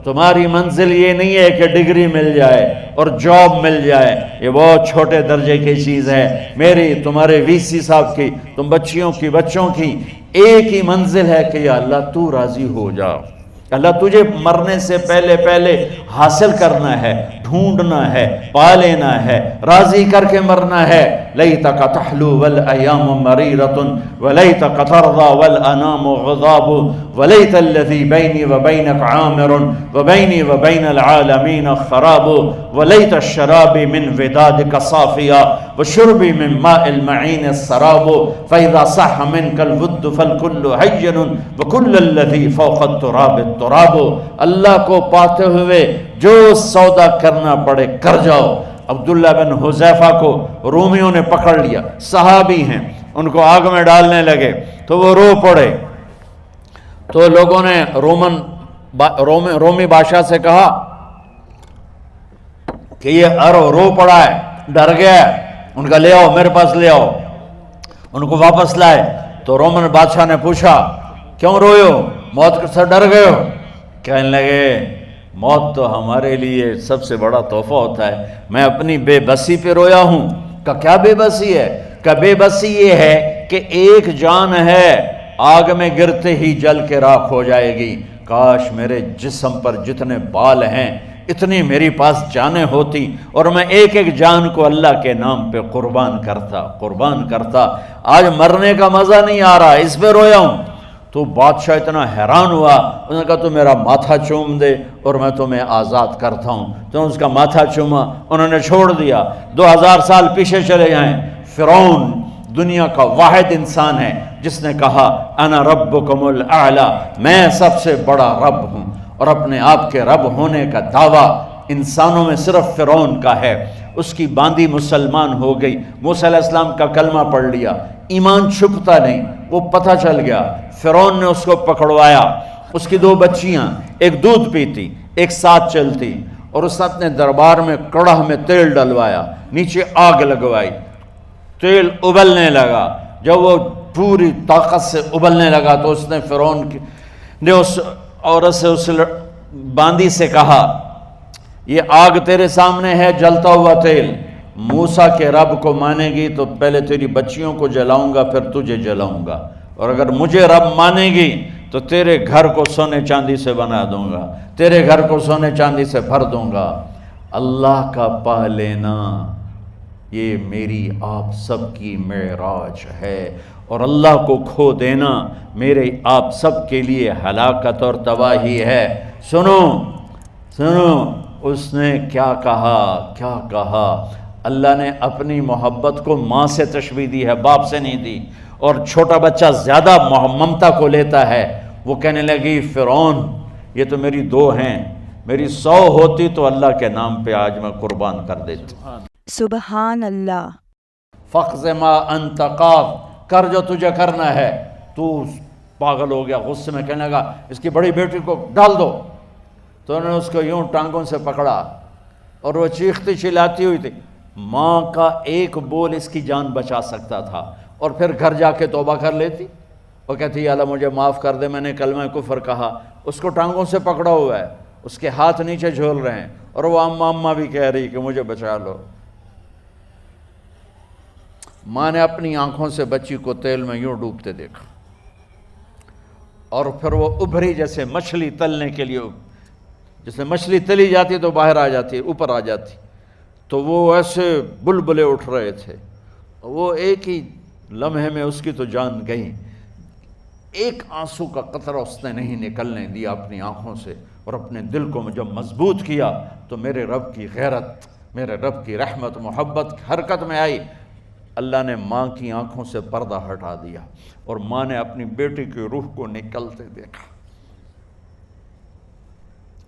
تمہاری منزل یہ نہیں ہے کہ ڈگری مل جائے اور جاب مل جائے، یہ بہت چھوٹے درجے کی چیز ہے۔ میری، تمہارے وی سی صاحب کی، تم بچیوں کی، بچوں کی ایک ہی منزل ہے کہ یا اللہ تو راضی ہو جا۔ اللہ تجھے مرنے سے پہلے پہلے حاصل کرنا ہے، ڈھونڈنا ہے، پا لینا ہے، راضی کر کے مرنا ہے۔ لیتک تحلو والایام مریرۃ ولیتک ترضی والانام غضاب ولیت الذی بینی وبینک عامر وبینی وبین العالمین خراب ولیت الشراب من ودادک صافیا وشربی من ماء المعین السراب فاذا صح منک الود فالکل حین وکل الذی فوق التراب التراب۔ اللہ کو پاتے ہوئے جو سودا کرنا پڑے کر جاؤ۔ عبداللہ بن حذیفہ کو رومیوں نے پکڑ لیا، صحابی ہیں، ان کو آگ میں ڈالنے لگے تو وہ رو پڑے، تو لوگوں نے رومی بادشاہ سے کہا کہ یہ رو پڑا ہے، ڈر گیا ہے، ان کا لے آؤ، میرے پاس لے آؤ۔ ان کو واپس لائے تو رومن بادشاہ نے پوچھا کیوں روئے ہو، موت سے ڈر گئے ہو؟ کہنے لگے موت تو ہمارے لیے سب سے بڑا تحفہ ہوتا ہے، میں اپنی بے بسی پہ رویا ہوں۔ کہ کیا بے بسی ہے؟ کہ بے بسی یہ ہے کہ ایک جان ہے آگ میں گرتے ہی جل کے راکھ ہو جائے گی، کاش میرے جسم پر جتنے بال ہیں اتنی میری پاس جانیں ہوتی اور میں ایک ایک جان کو اللہ کے نام پہ قربان کرتا۔ آج مرنے کا مزہ نہیں آ رہا، اس پہ رویا ہوں۔ تو بادشاہ اتنا حیران ہوا، انہوں نے کہا تو میرا ماتھا چوم دے اور میں تمہیں آزاد کرتا ہوں۔ تو اس کا ماتھا چوما، انہوں نے چھوڑ دیا۔ 2000 سال پیچھے چلے جائیں، فرعون دنیا کا واحد انسان ہے جس نے کہا انا ربکم الاعلی، میں سب سے بڑا رب ہوں، اور اپنے آپ کے رب ہونے کا دعویٰ انسانوں میں صرف فرعون کا ہے۔ اس کی باندی مسلمان ہو گئی، موسیٰ علیہ السلام کا کلمہ پڑھ لیا، ایمان چھپتا نہیں، وہ پتہ چل گیا۔ فرعون نے اس کو پکڑوایا، اس کی 2 بچیاں، ایک دودھ پیتی ایک ساتھ چلتی، اور اس نے اپنے دربار میں کڑاہ میں تیل ڈلوایا، نیچے آگ لگوائی، تیل ابلنے لگا۔ جب وہ پوری طاقت سے ابلنے لگا تو اس نے فرعون نے اس عورت سے، اس باندی سے کہا یہ آگ تیرے سامنے ہے، جلتا ہوا تیل، موسیٰ کے رب کو مانے گی تو پہلے تیری بچیوں کو جلاؤں گا پھر تجھے جلاؤں گا، اور اگر مجھے رب مانے گی تو تیرے گھر کو سونے چاندی سے بنا دوں گا، تیرے گھر کو سونے چاندی سے بھر دوں گا۔ اللہ کا پا لینا یہ میری آپ سب کی معراج ہے، اور اللہ کو کھو دینا میرے آپ سب کے لیے ہلاکت اور تباہی ہے۔ سنو اس نے کیا کہا۔ اللہ نے اپنی محبت کو ماں سے تشبیہ دی ہے، باپ سے نہیں دی، اور چھوٹا بچہ زیادہ ممتا کو لیتا ہے۔ وہ کہنے لگی فرعون یہ تو میری 2 ہیں، میری 100 ہوتی تو اللہ کے نام پہ آج میں قربان کر دیتی۔ سبحان اللہ۔ فقض ما انت قاض، کر جو تجھے کرنا ہے۔ تو پاگل ہو گیا، غصے میں کہنے لگا اس کی بڑی بیٹی کو ڈال دو۔ تو انہوں نے اس کو یوں ٹانگوں سے پکڑا اور وہ چیختی چلاتی ہوئی تھی۔ ماں کا ایک بول اس کی جان بچا سکتا تھا، اور پھر گھر جا کے توبہ کر لیتی، وہ کہتی اللہ مجھے معاف کر دے، میں نے کلمہ کفر کہا۔ اس کو ٹانگوں سے پکڑا ہوا ہے، اس کے ہاتھ نیچے جھول رہے ہیں، اور وہ اماں بھی کہہ رہی کہ مجھے بچا لو۔ ماں نے اپنی آنکھوں سے بچی کو تیل میں یوں ڈوبتے دیکھا، اور پھر وہ ابھری جیسے مچھلی تلنے کے لیے، جیسے مچھلی تلی جاتی تو باہر آ جاتی، اوپر آ جاتی، تو وہ ایسے بلبلے اٹھ رہے تھے۔ وہ ایک ہی لمحے میں اس کی تو جان گئی، ایک آنسو کا قطرہ اس نے نہیں نکلنے دیا اپنی آنکھوں سے، اور اپنے دل کو جب مضبوط کیا تو میرے رب کی غیرت، میرے رب کی رحمت محبت حرکت میں آئی۔ اللہ نے ماں کی آنکھوں سے پردہ ہٹا دیا، اور ماں نے اپنی بیٹی کی روح کو نکلتے دیکھا،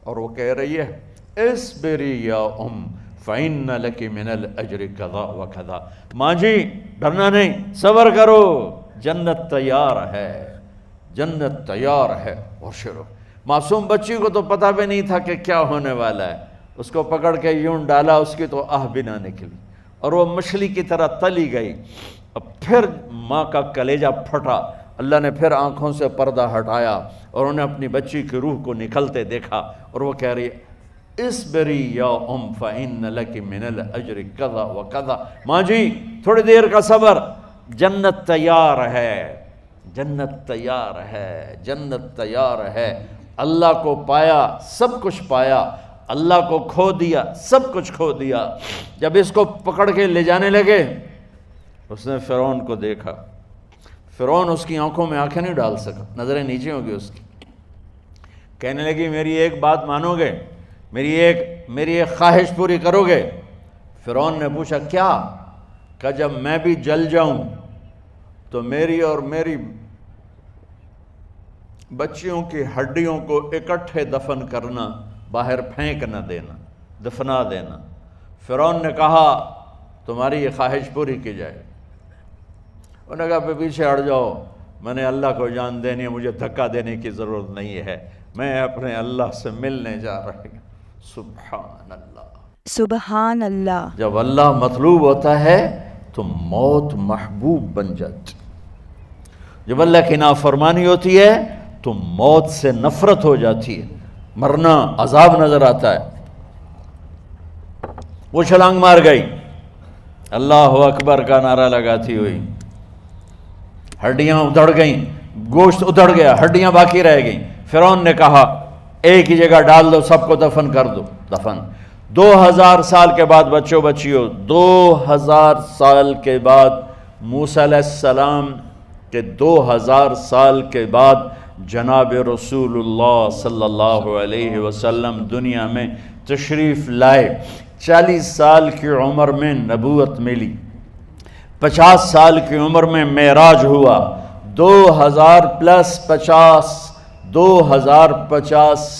اور وہ کہہ رہی ہے اصبری یا فإن لک من الأجر کذا و کذا۔ ماں جی ڈرنا نہیں، صبر کرو، جنت تیار ہے، جنت تیار ہے۔ اور شروع معصوم بچی کو تو پتہ بھی نہیں تھا کہ کیا ہونے والا ہے، اس کو پکڑ کے یوں ڈالا، اس کی تو آہ بھی نہ نکلی، اور وہ مچھلی کی طرح تلی گئی۔ اب پھر ماں کا کلیجہ پھٹا، اللہ نے پھر آنکھوں سے پردہ ہٹایا اور انہیں اپنی بچی کی روح کو نکلتے دیکھا، اور وہ کہہ رہی ہے اصبری یا فإن لک من الأجر کذا و کذا، ماں جی تھوڑی دیر کا صبر، جنت تیار ہے، جنت تیار ہے، جنت تیار ہے۔ اللہ کو پایا سب کچھ پایا، اللہ کو کھو دیا سب کچھ کھو دیا۔ جب اس کو پکڑ کے لے جانے لگے، اس نے فرعون کو دیکھا، فرعون اس کی آنکھوں میں آنکھیں نہیں ڈال سکا، نظریں نیچے ہوں گی اس کی۔ کہنے لگی میری ایک بات مانو گے، میری ایک خواہش پوری کرو گے؟ فرعون نے پوچھا کیا؟ کہ جب میں بھی جل جاؤں تو میری اور میری بچیوں کی ہڈیوں کو اکٹھے دفن کرنا، باہر پھینک نہ دینا، دفنا دینا۔ فرعون نے کہا تمہاری یہ خواہش پوری کی جائے۔ انہوں نے کہا پیچھے ہٹ جاؤ، میں نے اللہ کو جان دینی ہے، مجھے دھکا دینے کی ضرورت نہیں ہے، میں اپنے اللہ سے ملنے جا رہی ہوں۔ سبحان اللہ، سبحان اللہ۔ جب اللہ مطلوب ہوتا ہے تو موت محبوب بن جاتی، جب اللہ کی نافرمانی ہوتی ہے تو موت سے نفرت ہو جاتی ہے، مرنا عذاب نظر آتا ہے۔ وہ چھلانگ مار گئی، اللہ اکبر کا نعرہ لگاتی ہوئی، ہڈیاں ادھڑ گئیں، گوشت ادھڑ گیا، ہڈیاں باقی رہ گئیں۔ فرعون نے کہا ایک ہی جگہ ڈال دو، سب کو دفن کر دو۔ دفن 2000 سال کے بعد بچوں بچیوں، 2000 سال کے بعد، موسیٰ علیہ السلام کے 2000 سال کے بعد جناب رسول اللہ صلی اللہ علیہ وسلم دنیا میں تشریف لائے۔ 40 سال کی عمر میں نبوت ملی، 50 سال کی عمر میں معراج ہوا، 2050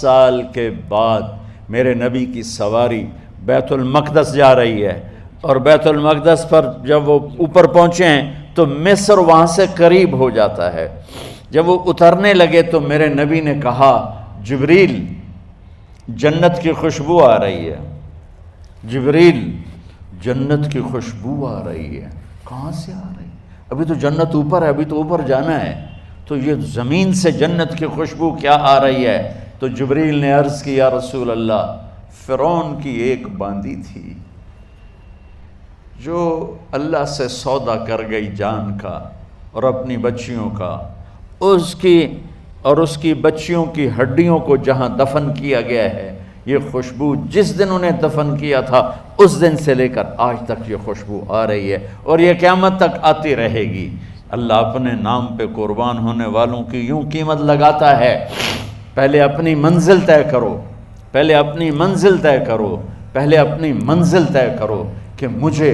سال کے بعد میرے نبی کی سواری بیت المقدس جا رہی ہے، اور بیت المقدس پر جب وہ اوپر پہنچے ہیں تو مصر وہاں سے قریب ہو جاتا ہے۔ جب وہ اترنے لگے تو میرے نبی نے کہا جبریل جنت کی خوشبو آ رہی ہے، جبریل جنت کی خوشبو آ رہی ہے۔ کہاں سے آ رہی ہے؟ ابھی تو جنت اوپر ہے، ابھی تو اوپر جانا ہے، تو یہ زمین سے جنت کی خوشبو کیا آ رہی ہے؟ تو جبریل نے عرض کی یا رسول اللہ، فرعون کی ایک باندی تھی جو اللہ سے سودا کر گئی جان کا اور اپنی بچیوں کا، اس کی بچیوں کی ہڈیوں کو جہاں دفن کیا گیا ہے، یہ خوشبو جس دن انہیں دفن کیا تھا اس دن سے لے کر آج تک یہ خوشبو آ رہی ہے، اور یہ قیامت تک آتی رہے گی۔ اللہ اپنے نام پہ قربان ہونے والوں کی یوں قیمت لگاتا ہے، پہلے اپنی منزل طے کرو، پہلے اپنی منزل طے کرو، پہلے اپنی منزل طے کرو کہ مجھے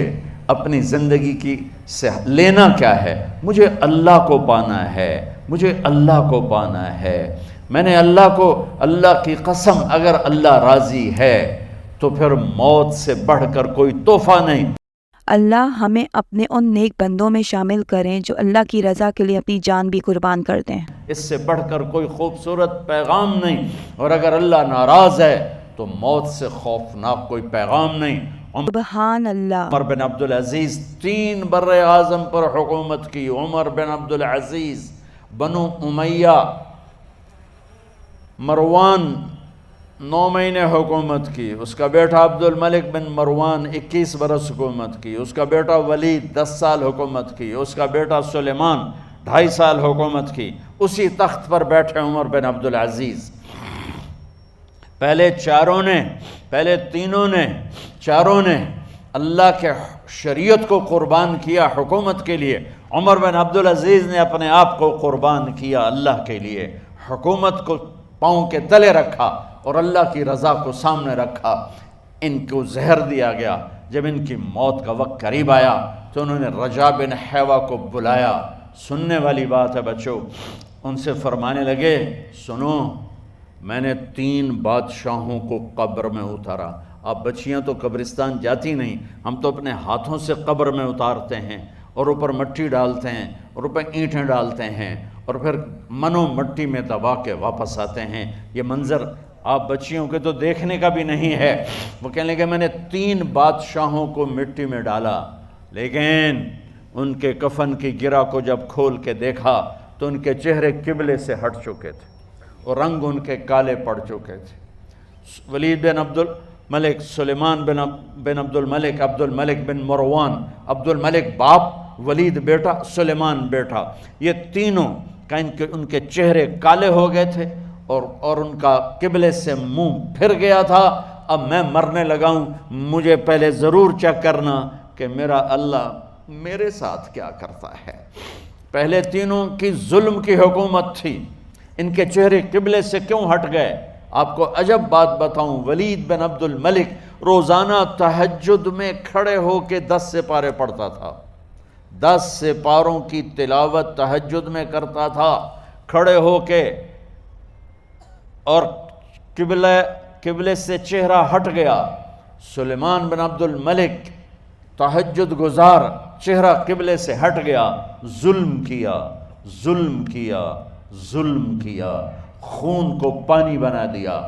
اپنی زندگی کی سے لینا کیا ہے، مجھے اللہ کو پانا ہے، مجھے اللہ کو پانا ہے۔ میں نے اللہ کی قسم، اگر اللہ راضی ہے تو پھر موت سے بڑھ کر کوئی تحفہ نہیں۔ اللہ ہمیں اپنے ان نیک بندوں میں شامل کریں جو اللہ کی رضا کے لیے اپنی جان بھی قربان کر دیں۔ اس سے بڑھ کر کوئی خوبصورت پیغام نہیں، اور اگر اللہ ناراض ہے تو موت سے خوفناک کوئی پیغام نہیں۔ سبحان اللہ۔ عمر بن عبدالعزیز 3 بر اعظم پر حکومت کی۔ عمر بن عبدالعزیز، بنو امیہ، مروان 9 مہینے حکومت کی، اس کا بیٹا عبد الملک بن مروان 21 برس حکومت کی، اس کا بیٹا ولید 10 سال حکومت کی، اس کا بیٹا سلیمان 2.5 سال حکومت کی۔ اسی تخت پر بیٹھے عمر بن عبدالعزیز۔ پہلے چاروں نے اللہ کے شریعت کو قربان کیا حکومت کے لیے۔ عمر بن عبدالعزیز نے اپنے آپ کو قربان کیا اللہ کے لیے، حکومت کو پاؤں کے تلے رکھا اور اللہ کی رضا کو سامنے رکھا۔ ان کو زہر دیا گیا۔ جب ان کی موت کا وقت قریب آیا تو انہوں نے رجا بن حیوہ کو بلایا۔ سننے والی بات ہے بچوں، ان سے فرمانے لگے سنو، میں نے 3 بادشاہوں کو قبر میں اتارا۔ اب بچیاں تو قبرستان جاتی نہیں، ہم تو اپنے ہاتھوں سے قبر میں اتارتے ہیں اور اوپر مٹی ڈالتے ہیں اور اوپر اینٹیں ڈالتے ہیں اور پھر منو مٹی میں دبا کے واپس آتے ہیں۔ یہ منظر آپ بچیوں کے تو دیکھنے کا بھی نہیں ہے۔ وہ کہنے لگے میں نے 3 بادشاہوں کو مٹی میں ڈالا، لیکن ان کے کفن کی گرہ کو جب کھول کے دیکھا تو ان کے چہرے قبلے سے ہٹ چکے تھے اور رنگ ان کے کالے پڑ چکے تھے۔ ولید بن عبد الملک، سلیمان بن عبد الملک، عبد الملک بن مروان، عبد الملک باپ، ولید بیٹا، سلیمان بیٹا، یہ تینوں کا ان کے چہرے کالے ہو گئے تھے اور ان کا قبلے سے منہ پھر گیا تھا۔ اب میں مرنے لگا ہوں، مجھے پہلے ضرور چیک کرنا کہ میرا اللہ میرے ساتھ کیا کرتا ہے۔ پہلے تینوں کی ظلم کی حکومت تھی، ان کے چہرے قبلے سے کیوں ہٹ گئے؟ آپ کو عجب بات بتاؤں، ولید بن عبد الملک روزانہ تہجد میں کھڑے ہو کے 10 سپارے پڑھتا تھا، 10 سپاروں کی تلاوت تہجد میں کرتا تھا کھڑے ہو کے، اور قبلے سے چہرہ ہٹ گیا۔ سلیمان بن عبد الملک تہجد گزار، چہرہ قبلے سے ہٹ گیا، ظلم کیا، ظلم کیا، ظلم کیا، خون کو پانی بنا دیا،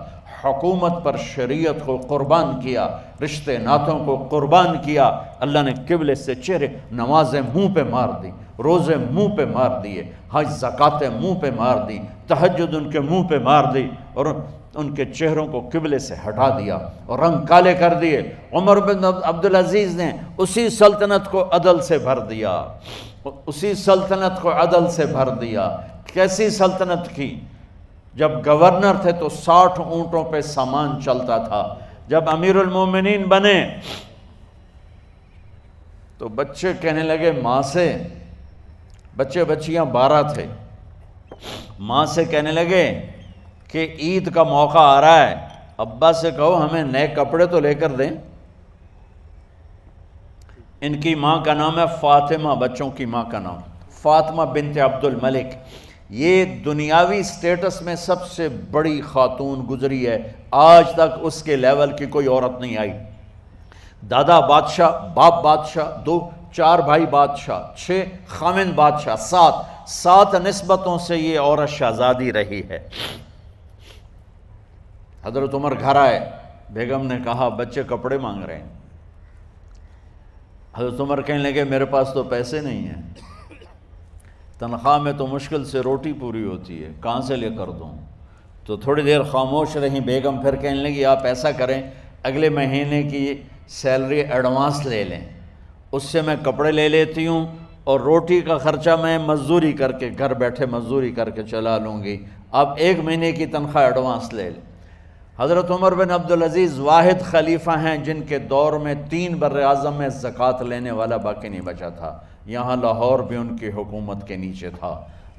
حکومت پر شریعت کو قربان کیا، رشتے ناتوں کو قربان کیا۔ اللہ نے قبلے سے چہرے، نمازیں منہ پہ مار دی، روزے منہ پہ مار دیے، حج زکاتیں منہ پہ مار دی، تہجد ان کے منہ پہ مار دی، اور ان کے چہروں کو قبلے سے ہٹا دیا اور رنگ کالے کر دیے۔ عمر بن عبدالعزیز نے اسی سلطنت کو عدل سے بھر دیا، اسی سلطنت کو عدل سے بھر دیا۔ کیسی سلطنت کی؟ جب گورنر تھے تو 60 اونٹوں پہ سامان چلتا تھا، جب امیر المومنین بنے تو بچے کہنے لگے ماں سے، بچے بچیاں 12 تھے، ماں سے کہنے لگے کہ عید کا موقع آ رہا ہے، ابا سے کہو ہمیں نئے کپڑے تو لے کر دیں۔ ان کی ماں کا نام ہے فاطمہ، بچوں کی ماں کا نام فاطمہ بنت عبد الملک۔ یہ دنیاوی سٹیٹس میں سب سے بڑی خاتون گزری ہے، آج تک اس کے لیول کی کوئی عورت نہیں آئی۔ دادا بادشاہ، باپ بادشاہ، 4 بھائی بادشاہ، 6 خامند بادشاہ، 7 نسبتوں سے یہ عورت شہزادی رہی ہے۔ حضرت عمر گھر آئے، بیگم نے کہا بچے کپڑے مانگ رہے ہیں۔ حضرت عمر کہنے لگے میرے پاس تو پیسے نہیں ہیں، تنخواہ میں تو مشکل سے روٹی پوری ہوتی ہے، کہاں سے لے کر دوں؟ تو تھوڑی دیر خاموش رہیں بیگم، پھر کہنے لگی آپ ایسا کریں اگلے مہینے کی سیلری ایڈوانس لے لیں، اس سے میں کپڑے لے لیتی ہوں اور روٹی کا خرچہ میں مزدوری کر کے گھر بیٹھے مزدوری کر کے چلا لوں گی، آپ 1 مہینے کی تنخواہ ایڈوانس لے لیں۔ حضرت عمر بن عبدالعزیز واحد خلیفہ ہیں جن کے دور میں 3 براعظم میں زکوٰۃ لینے والا باقی نہیں بچا تھا۔ یہاں لاہور بھی ان کی حکومت کے نیچے تھا،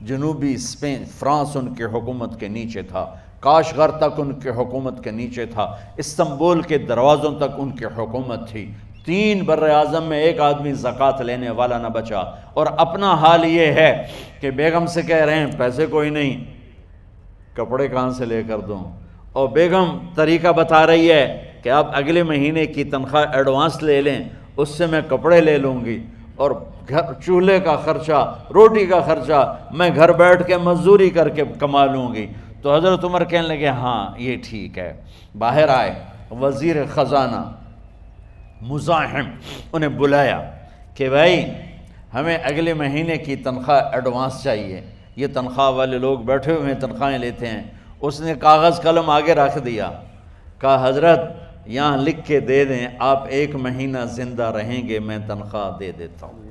جنوبی اسپین فرانس ان کی حکومت کے نیچے تھا، کاشغر تک ان کی حکومت کے نیچے تھا، استنبول کے دروازوں تک ان کی حکومت تھی۔ 3 براعظم میں ایک آدمی زکوٰۃ لینے والا نہ بچا، اور اپنا حال یہ ہے کہ بیگم سے کہہ رہے ہیں پیسے کوئی نہیں، کپڑے کہاں سے لے کر دوں؟ اور بیگم طریقہ بتا رہی ہے کہ آپ اگلے مہینے کی تنخواہ ایڈوانس لے لیں، اس سے میں کپڑے لے لوں گی، اور چولہے کا خرچہ، روٹی کا خرچہ میں گھر بیٹھ کے مزدوری کر کے کما لوں گی۔ تو حضرت عمر کہنے لگے ہاں یہ ٹھیک ہے۔ باہر آئے وزیر خزانہ مزاحم، انہیں بلایا کہ بھائی ہمیں اگلے مہینے کی تنخواہ ایڈوانس چاہیے، یہ تنخواہ والے لوگ بیٹھے ہوئے ہیں تنخواہیں لیتے ہیں۔ اس نے کاغذ قلم آگے رکھ دیا، کہا حضرت یہاں لکھ کے دے دیں آپ 1 مہینہ زندہ رہیں گے میں تنخواہ دے دیتا ہوں،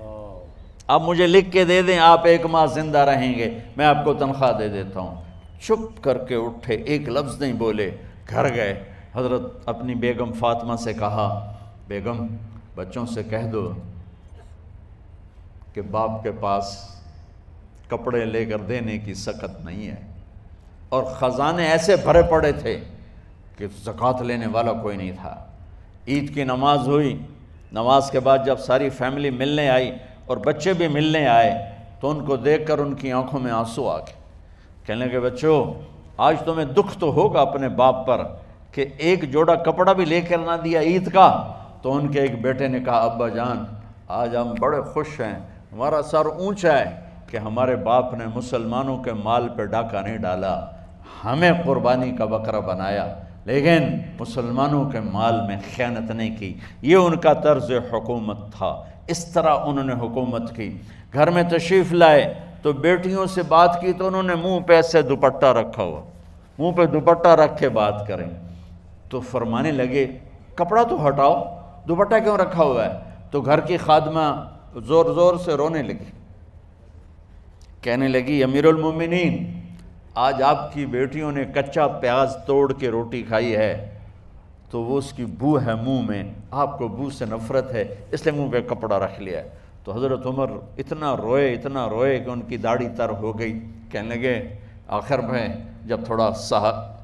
آپ مجھے لکھ کے دے دیں آپ 1 ماہ زندہ رہیں گے میں آپ کو تنخواہ دے دیتا ہوں۔ چپ کر کے اٹھے، ایک لفظ نہیں بولے، گھر گئے۔ حضرت اپنی بیگم فاطمہ سے کہا بیگم بچوں سے کہہ دو کہ باپ کے پاس کپڑے لے کر دینے کی سخت نہیں ہے، اور خزانے ایسے بھرے پڑے تھے کہ زکوٰۃ لینے والا کوئی نہیں تھا۔ عید کی نماز ہوئی، نماز کے بعد جب ساری فیملی ملنے آئی اور بچے بھی ملنے آئے تو ان کو دیکھ کر ان کی آنکھوں میں آنسو آ گئے۔ کہنے لگے بچوں آج تمہیں دکھ تو ہوگا اپنے باپ پر کہ ایک جوڑا کپڑا بھی لے کر نہ دیا عید کا۔ تو ان کے ایک بیٹے نے کہا ابا جان آج ہم بڑے خوش ہیں، ہمارا سر اونچا ہے کہ ہمارے باپ نے مسلمانوں کے مال پہ ڈاکہ نہیں ڈالا، ہمیں قربانی کا بکرا بنایا، لیکن مسلمانوں کے مال میں خیانت نہیں کی۔ یہ ان کا طرز حکومت تھا، اس طرح انہوں نے حکومت کی۔ گھر میں تشریف لائے تو بیٹیوں سے بات کی تو انہوں نے منہ پہ ایسے دوپٹہ رکھا ہوا، منہ پہ دوپٹہ رکھ کے بات کریں، تو فرمانے لگے کپڑا تو ہٹاؤ، دوپٹہ کیوں رکھا ہوا ہے؟ تو گھر کی خادمہ زور زور سے رونے لگی، کہنے لگی امیر المومنین آج آپ کی بیٹیوں نے کچا پیاز توڑ کے روٹی کھائی ہے تو وہ اس کی بو ہے منہ میں، آپ کو بو سے نفرت ہے اس لیے منہ پہ کپڑا رکھ لیا ہے۔ تو حضرت عمر اتنا روئے کہ ان کی داڑھی تر ہو گئی، کہنے لگے آخر میں جب تھوڑا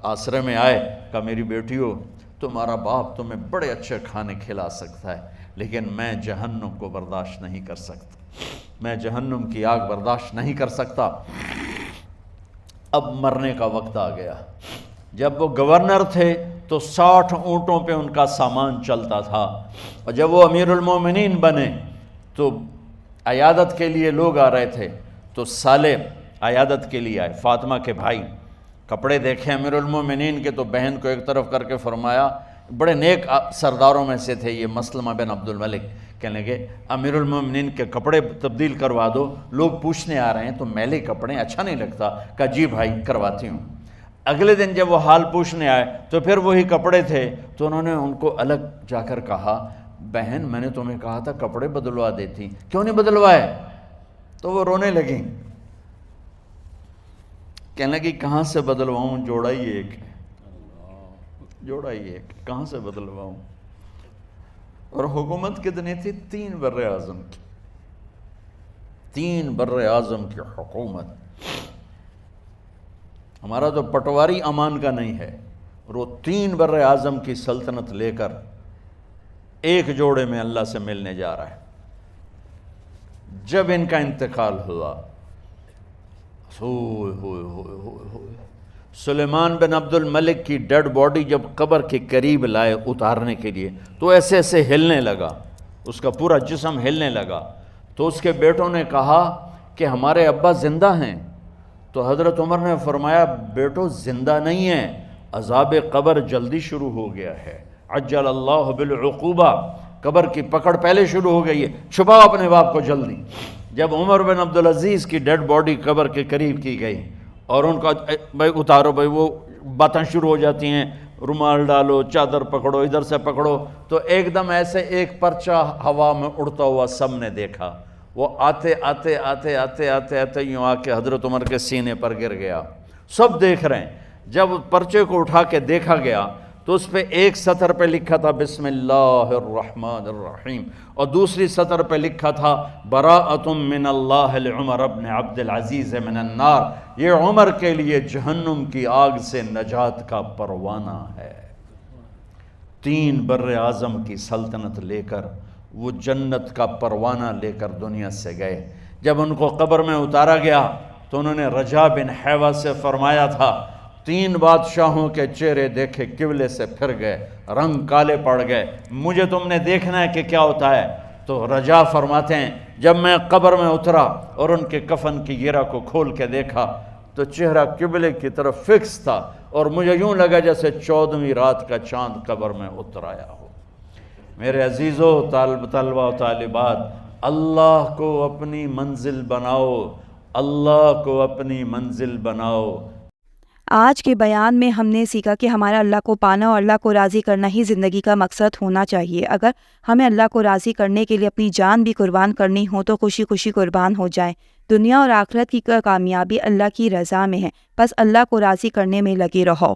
آسرے میں آئے، کہا میری بیٹیوں تمہارا باپ تمہیں بڑے اچھے کھانے کھلا سکتا ہے لیکن میں جہنم کو برداشت نہیں کر سکتا، میں جہنم کی آگ برداشت نہیں کر سکتا۔ اب مرنے کا وقت آ گیا۔ جب وہ گورنر تھے تو 60 اونٹوں پہ ان کا سامان چلتا تھا، اور جب وہ امیر المومنین بنے تو عیادت کے لیے لوگ آ رہے تھے، تو سالے عیادت کے لیے آئے، فاطمہ کے بھائی، کپڑے دیکھے امیر المومنین کے تو بہن کو ایک طرف کر کے فرمایا، بڑے نیک سرداروں میں سے تھے یہ مسلمہ بن عبد الملک، کہنے لگے امیر المومنین کے کپڑے تبدیل کروا دو، لوگ پوچھنے آ رہے ہیں تو میلے کپڑے اچھا نہیں لگتا، کہا جی بھائی کرواتی ہوں۔ اگلے دن جب وہ حال پوچھنے آئے تو پھر وہی کپڑے تھے، تو انہوں نے ان کو الگ جا کر کہا بہن میں نے تمہیں کہا تھا کپڑے بدلوا دیتی، کیوں نہیں بدلوائے؟ تو وہ رونے لگیں، کہنے لگی کہاں سے بدلواؤں، جوڑا ہی ایک کہاں سے بدلواؤں؟ اور حکومت کتنی تھی؟ 3 بر اعظم کی، 3 بر اعظم کی حکومت۔ ہمارا تو پٹواری امان کا نہیں ہے، اور وہ 3 بر اعظم کی سلطنت لے کر ایک جوڑے میں اللہ سے ملنے جا رہا ہے۔ جب ان کا انتقال ہوا، سلیمان بن عبد الملک کی ڈیڈ باڈی جب قبر کے قریب لائے اتارنے کے لیے تو ایسے ایسے ہلنے لگا، اس کا پورا جسم ہلنے لگا، تو اس کے بیٹوں نے کہا کہ ہمارے ابا زندہ ہیں، تو حضرت عمر نے فرمایا بیٹو زندہ نہیں ہیں، عذاب قبر جلدی شروع ہو گیا ہے، عجل اللہ بالعقوبہ، قبر کی پکڑ پہلے شروع ہو گئی ہے، چھپاؤ اپنے باپ کو جلدی۔ جب عمر بن عبدالعزیز کی ڈیڈ باڈی قبر کے قریب کی گئی اور ان کا بھائی اتارو، بھائی وہ باتیں شروع ہو جاتی ہیں، رومال ڈالو، چادر پکڑو، ادھر سے پکڑو، تو ایک دم ایسے ایک پرچہ ہوا میں اڑتا ہوا سب نے دیکھا، وہ آتے آتے آتے آتے آتے آتے یوں آ کے حضرت عمر کے سینے پر گر گیا، سب دیکھ رہے ہیں۔ جب پرچے کو اٹھا کے دیکھا گیا تو اس پہ ایک سطر پہ لکھا تھا بسم اللہ الرحمن الرحیم، اور دوسری سطر پہ لکھا تھا براءۃ من اللہ لعمر بن عبد العزیز من النار، یہ عمر کے لیے جہنم کی آگ سے نجات کا پروانہ ہے۔ 3 بر اعظم کی سلطنت لے کر وہ جنت کا پروانہ لے کر دنیا سے گئے۔ جب ان کو قبر میں اتارا گیا تو انہوں نے رجا بن حیوہ سے فرمایا تھا 3 بادشاہوں کے چہرے دیکھے قبلے سے پھر گئے، رنگ کالے پڑ گئے، مجھے تم نے دیکھنا ہے کہ کیا ہوتا ہے؟ تو رجا فرماتے ہیں جب میں قبر میں اترا اور ان کے کفن کی گرہ کو کھول کے دیکھا تو چہرہ قبلے کی طرف فکس تھا، اور مجھے یوں لگا جیسے 14ویں رات کا چاند قبر میں اتر آیا ہو۔ میرے عزیزو، طلبہ و طالبات، اللہ کو اپنی منزل بناؤ، اللہ کو اپنی منزل بناؤ۔ آج کے بیان میں ہم نے سیکھا کہ ہمارا اللہ کو پانا اور اللہ کو راضی کرنا ہی زندگی کا مقصد ہونا چاہیے۔ اگر ہمیں اللہ کو راضی کرنے کے لیے اپنی جان بھی قربان کرنی ہو تو خوشی خوشی قربان ہو جائیں۔ دنیا اور آخرت کی کامیابی اللہ کی رضا میں ہے، بس اللہ کو راضی کرنے میں لگے رہو۔